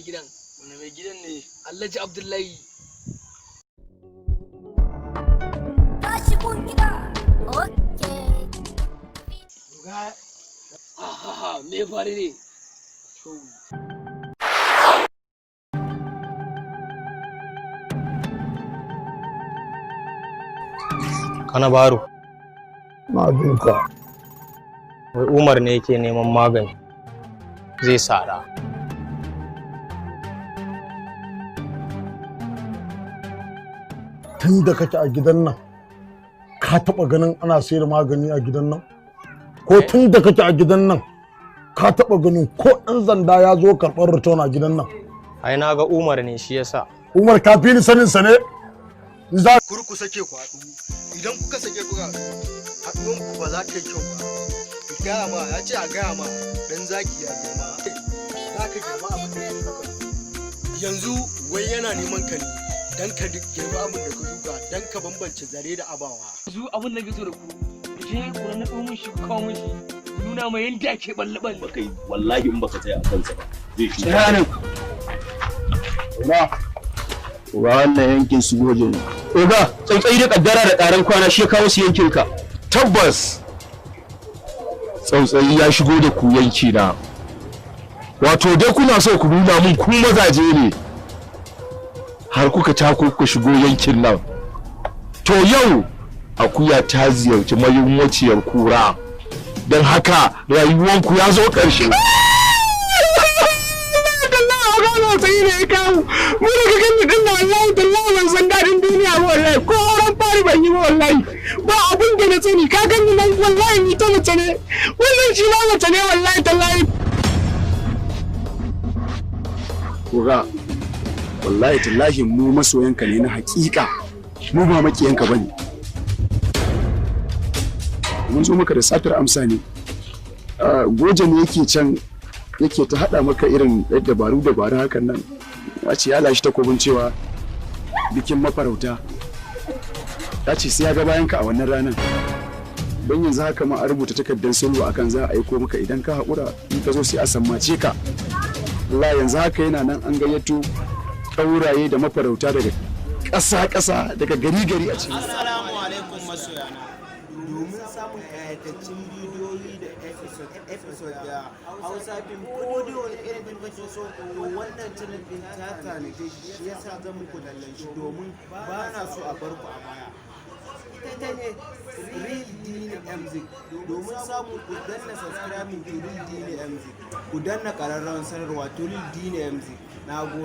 mai gidan. Wani mai gidan ne? Alhaji Abdullahi. Kashi kun gida. Okay. Ga me faru ne? Kana baro. Na duka. Wai Umar ne yake neman magani. Zai sara. Tun da kake a gidan nan, ka taɓa ganin ana sayar magani a gidan nan? Ko tun da kake a gidan nan, ka taɓa ganin ko ɗan zanda ya zo karɓar return a gidan nan? Ai na ga Umar ne shi yasa. Umar ka fi ni sanin sa ne? Za Kurku sake ku haɗu. Idan kuka sake kuka haɗuwan ku ba za ta yi kyau ba. Ki gaya ma ya ce a gaya ma dan zaki ya girma. Za ka girma abin da ya shuka. Yanzu wai yana neman ka ne dan ka girma abin da ka shuka dan ka bambance zare da abawa. Yanzu abin da gizo da ku. Je ku na mun shi ku kawo mun shi. Nuna mai yanda ake balle-balle. Kai wallahi in baka tsaya a kansa ba. Zai shi. Tsaya Ga wannan yankin su goje ne. Oga, tsautsayi da kaddara da ƙaran kwana shi ya kawo su yankin ka. Tabbas tsautsayi ya shigo da ku yanki na. Wato dai kuna so ku nuna mun ku mazaje ne. Har kuka tako kuka shigo yankin nan. To yau akuya ta ziyarci mayunwaciyar kura. Don haka rayuwanku ya zo ƙarshe. Sai ne ya kawo mu daga gani din da wallahi tallahi ban san dadin duniya ba wallahi ko ran fari ban yi ba wallahi ba abin da na sani ka gani nan wallahi ni ta mace ne wannan shi ma mace ne wallahi tallahi Kura wallahi tallahi mu masoyanka ne na hakika mu ba makiyanka bane. Mun zo maka da satar amsa ne. Goje ne yake can yake ta hada maka irin dabaru hakan nan. Ya ce ya lashi takobin cewa bikin mafarauta. Ya ce sai ya ga bayanka a wannan ranar. Don yanzu haka ma a rubuta takardar sulhu akan za a aiko maka idan ka haƙura in ka zo sai a sammace ka. Allah yanzu haka yana nan an gayyato ƙauraye da mafarauta daga ƙasa daga gari a cikin. Assalamu alaikum masoyana. Domin samun ƙayataccen bidiyoyi da episode da Hausa fim ko da wani irin fim kake so wannan channel din ta tanaje shi yasa zan muku lallan shi domin ba na so a bar ku a baya. Ita ne Real Dini Music domin samun ku danna subscribing to Real Dini Music ku danna ƙararrawar sanarwa to Real Dini Music. Na